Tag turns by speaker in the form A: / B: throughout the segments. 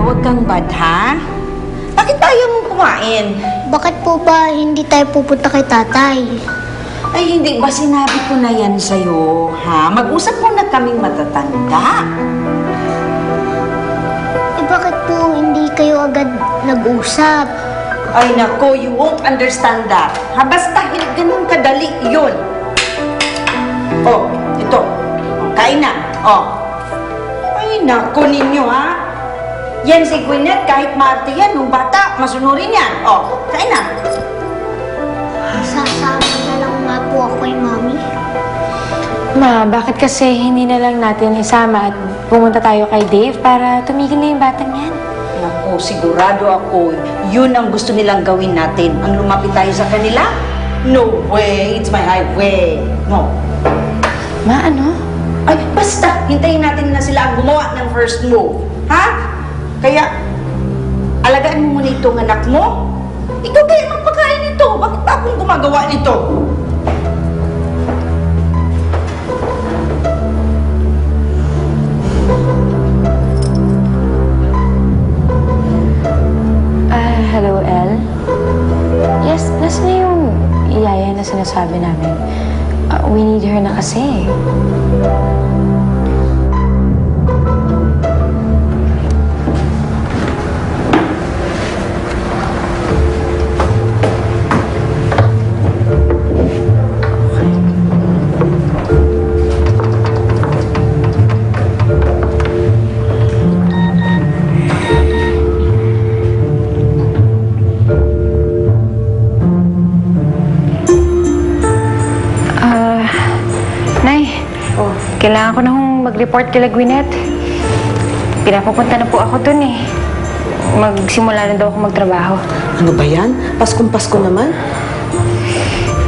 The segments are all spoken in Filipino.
A: Huwag kang bad, ha? Bakit tayo mong kumain?
B: Bakit po ba hindi tayo pupunta kay tatay?
A: Ay, hindi ba sinabi ko na yan sa'yo, ha? Mag-usap muna kaming matatanda.
B: Eh bakit po hindi kayo agad nag-usap?
A: Ay, nako, you won't understand that. Ha? Basta ganun kadali yun. Oh, ito. Oh, kain na. Oh. Ay, nako ninyo, ha? Yan si Gwyneth, kahit Marte yan, nung bata, masunurin yan. Oh, kain na.
B: Sasama na lang nga po ako kay Mami.
C: Ma, bakit kasi hindi na lang natin isama at pumunta tayo kay Dave para tumigil na yung batang yan?
A: Naku, sigurado ako, yun ang gusto nilang gawin natin. Ang lumapit tayo sa kanila? No way, it's my highway. No.
C: Ma, ano?
A: Ay, basta, hintayin natin na sila ang gumawa ng first move. Ha? Kaya, alagaan mo muna itong anak mo. Ikaw kaya magpakain nito. Bakit pa akong gumagawa nito?
C: Hello, El? Yes, nasa na yung yaya na sinasabi namin. We need her na kasi. Kailangan ko na hong mag-report kila Gwyneth. Pinapupunta na po ako dun eh. Magsimula na daw ako magtrabaho.
D: Ano ba yan? Paskong-pasko naman?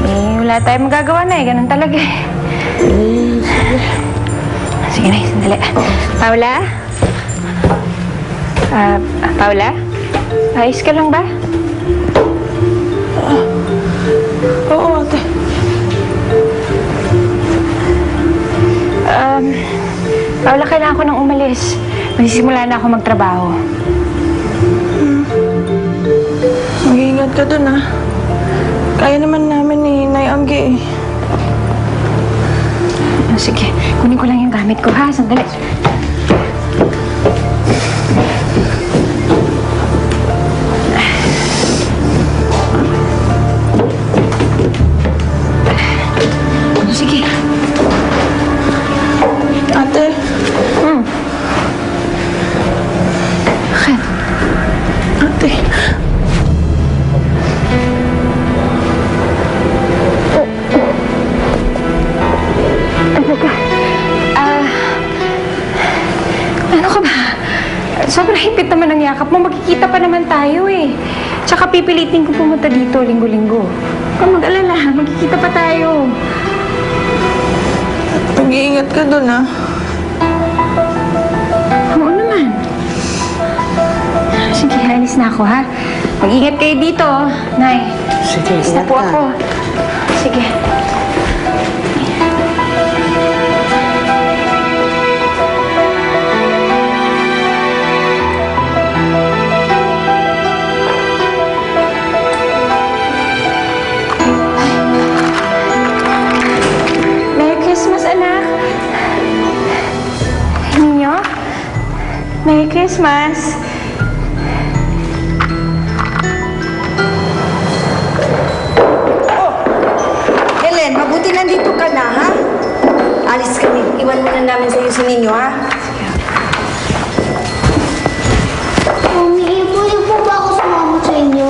C: Eh, wala tayong magagawa na eh. Ganun talaga eh. Sige na, sandali. Paula? Paula? Ayos ka lang ba?
D: Oo, ate.
C: Paula, kailangan ko nang umalis. Magsisimula na ako magtrabaho.
D: Mag-iingat ka dun, ha? Kaya naman namin ni Nay Anggi, eh.
C: Sige, kunin ko lang yung gamit ko, ha? Sandali. Sige.
D: Ate.
C: Bakit?
D: Ate.
C: Ano ka ba? Sobrang higpit naman ang yakap mo. Magkikita pa naman tayo eh. Tsaka pipilitin ko pumunta dito linggo-linggo. Huwag kang mag-alala. Magkikita pa tayo.
D: Mag-iingat ka dun, ha?
C: Oo naman. Sige, alis na ako, ha? Mag-ingat kayo dito, Nay.
D: Sige,
C: Alis na
D: ingat
C: po
D: ka.
C: ako. Sige. Merry Christmas, anak. Ninyo? Merry Christmas.
A: Helen, mabuti nandito ka na, ha? Alis kami. Iwan muna namin sa'yo si Ninyo, ha?
B: Mami, pwede po ba ako sumama sa inyo?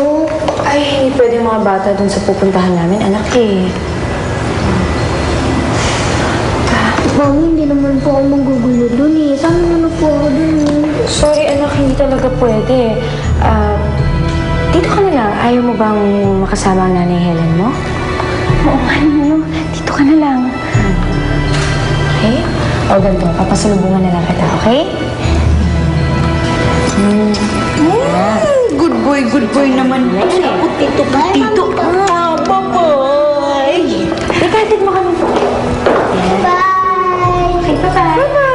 C: Ay, hindi pwede yung mga bata dun sa pupuntahan namin, anak eh.
B: Mami, hindi naman po ako manggugulo dun eh. Sama na po ako dun eh.
C: Sorry, anak, hindi talaga pwede. Dito ka na lang. Ayaw mo bang makasama ang nanay Helen mo? Oo nga, Ninyo. Dito ka na lang. Okay? O, ganito. Papasalubungan na lang kita, okay?
A: Good boy naman. Ay, putito. Ah, bye-bye.
C: Ikahatid mo kami po.
B: Bye!
C: Okay, bye-bye.